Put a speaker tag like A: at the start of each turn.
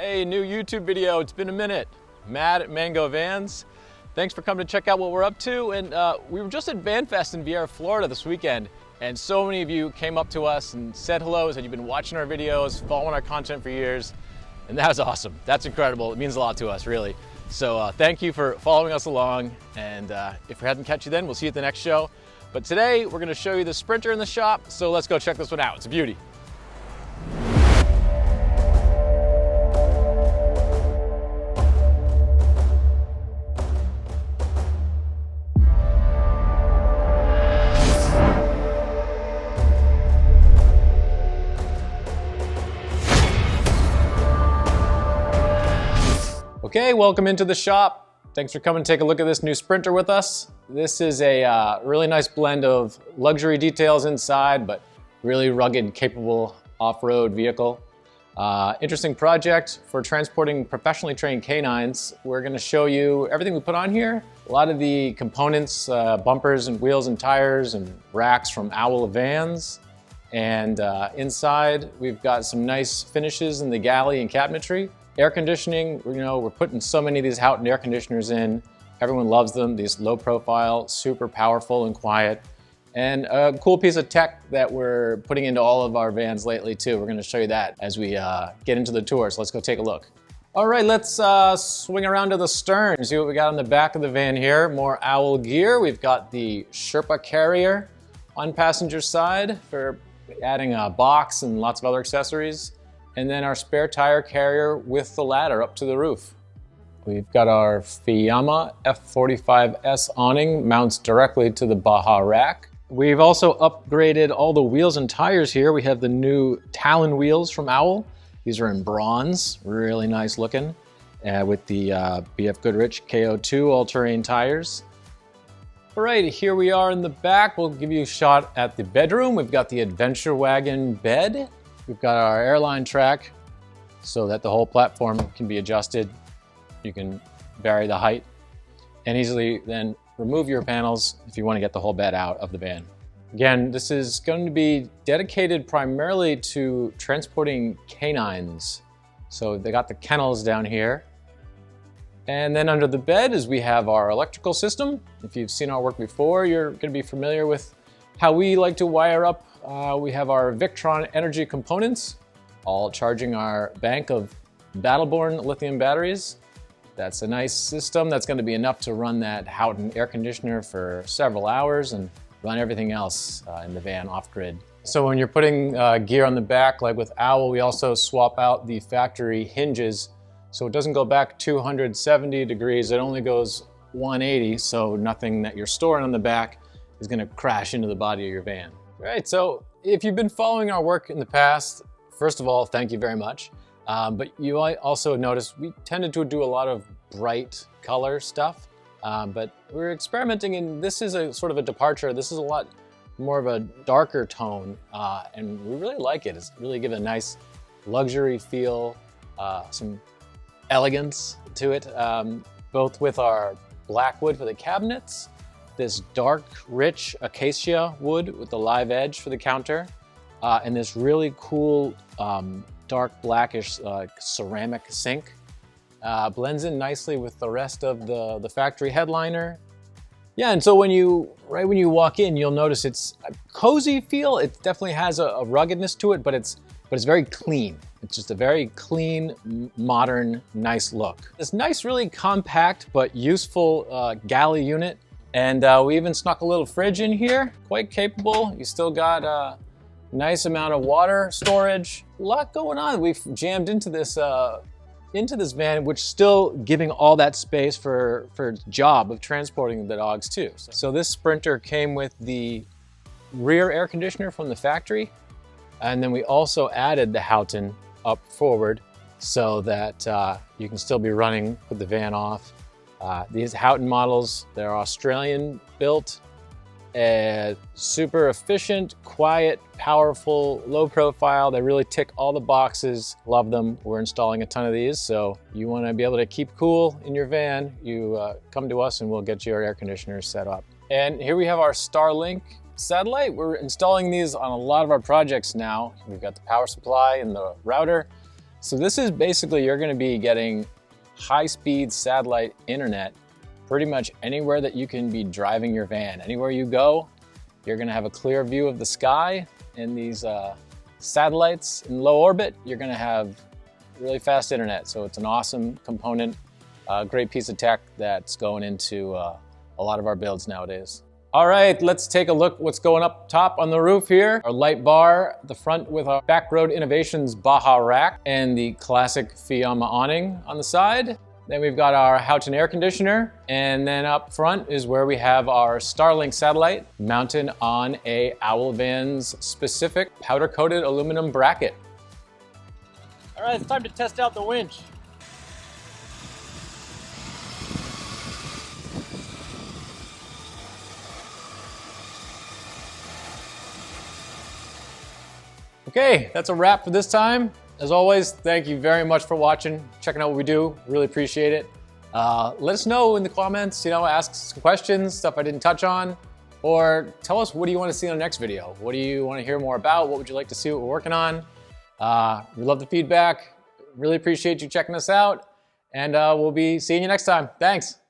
A: Hey, new YouTube video. It's been a minute. Matt at Mango Vans. Thanks for coming to check out what we're up to. And we were just at VanFest in Viera, Florida this weekend. And so many of you came up to us and said hello, said you've been watching our videos, following our content for years. And that was awesome. That's incredible. It means a lot to us, really. So thank you for following us along. And if we hadn't catch you then, we'll see you at the next show. But today, we're gonna show you the Sprinter in the shop. So let's go check this one out. It's a beauty. Okay, welcome into the shop. Thanks for coming to take a look at this new Sprinter with us. This is a really nice blend of luxury details inside, but really rugged, capable off-road vehicle. Interesting project for transporting professionally trained canines. We're gonna show you everything we put on here. A lot of the components, bumpers and wheels and tires and racks from Owl Vans. And inside, we've got some nice finishes in the galley and cabinetry. Air conditioning, we're putting so many of these Houghton air conditioners in. Everyone loves them. These low profile, super powerful and quiet. And a cool piece of tech that we're putting into all of our vans lately too. We're gonna show you that as we get into the tour. So let's go take a look. All right, let's swing around to the stern and see what we got on the back of the van here. More Owl gear. We've got the Sherpa carrier on passenger side for adding a box and lots of other accessories. And then our spare tire carrier with the ladder up to the roof. We've got our Fiamma F45S awning, mounts directly to the Baja rack. We've also upgraded all the wheels and tires here. We have the new Talon wheels from Owl. These are in bronze, really nice looking, with the BF Goodrich KO2 all-terrain tires. All right, here we are in the back. We'll give you a shot at the bedroom. We've got the Adventure Wagon bed. We've got our airline track so that the whole platform can be adjusted. You can vary the height and easily then remove your panels if you want to get the whole bed out of the van. Again, this is going to be dedicated primarily to transporting canines. So they got the kennels down here. And then under the bed is we have our electrical system. If you've seen our work before, you're going to be familiar with how we like to wire up. We have our Victron energy components, all charging our bank of Battleborn lithium batteries. That's a nice system that's going to be enough to run that Houghton air conditioner for several hours and run everything else in the van off-grid. So when you're putting gear on the back, like with Owl, we also swap out the factory hinges so it doesn't go back 270 degrees, it only goes 180, so nothing that you're storing on the back is going to crash into the body of your van. All right, so if you've been following our work in the past, first of all, thank you very much. But you might also notice we tended to do a lot of bright color stuff, but we're experimenting, and this is a sort of a departure. This is a lot more of a darker tone, and we really like it. It's really given a nice luxury feel, some elegance to it, both with our black wood for the cabinets, this dark, rich acacia wood with the live edge for the counter, and this really cool dark blackish ceramic sink. Blends in nicely with the rest of the factory headliner. Yeah, and so right when you walk in, you'll notice it's a cozy feel. It definitely has a ruggedness to it, but it's very clean. It's just a very clean, modern, nice look. This nice, really compact but useful galley unit. And we even snuck a little fridge in here, quite capable. You still got a nice amount of water storage. A lot going on. We've jammed into this van, which still giving all that space for job of transporting the dogs too. So this Sprinter came with the rear air conditioner from the factory. And then we also added the Houghton up forward so that you can still be running with the van off. These Houghton models, they're Australian built, super efficient, quiet, powerful, low profile. They really tick all the boxes. Love them. We're installing a ton of these. So you want to be able to keep cool in your van, you come to us and we'll get your air conditioner set up. And here we have our Starlink satellite. We're installing these on a lot of our projects now. We've got the power supply and the router. So this is basically, you're gonna be getting high-speed satellite internet pretty much anywhere that you can be driving your van. Anywhere you go, you're gonna have a clear view of the sky, and these satellites in low orbit, you're gonna have really fast internet. So it's an awesome component, great piece of tech that's going into a lot of our builds nowadays. All right, let's take a look what's going up top on the roof here. Our light bar at the front with our Backroad Innovations Baja rack and the classic Fiamma awning on the side. Then we've got our Houghton air conditioner, and then up front is where we have our Starlink satellite mounted on a Owl Van's specific powder-coated aluminum bracket.
B: All right, it's time to test out the winch.
A: Okay, that's a wrap for this time. As always, thank you very much for watching, checking out what we do. Really appreciate it. Let us know in the comments, ask some questions, stuff I didn't touch on, or tell us what do you want to see in the next video? What do you want to hear more about? What would you like to see what we're working on? We love the feedback. Really appreciate you checking us out, and we'll be seeing you next time. Thanks.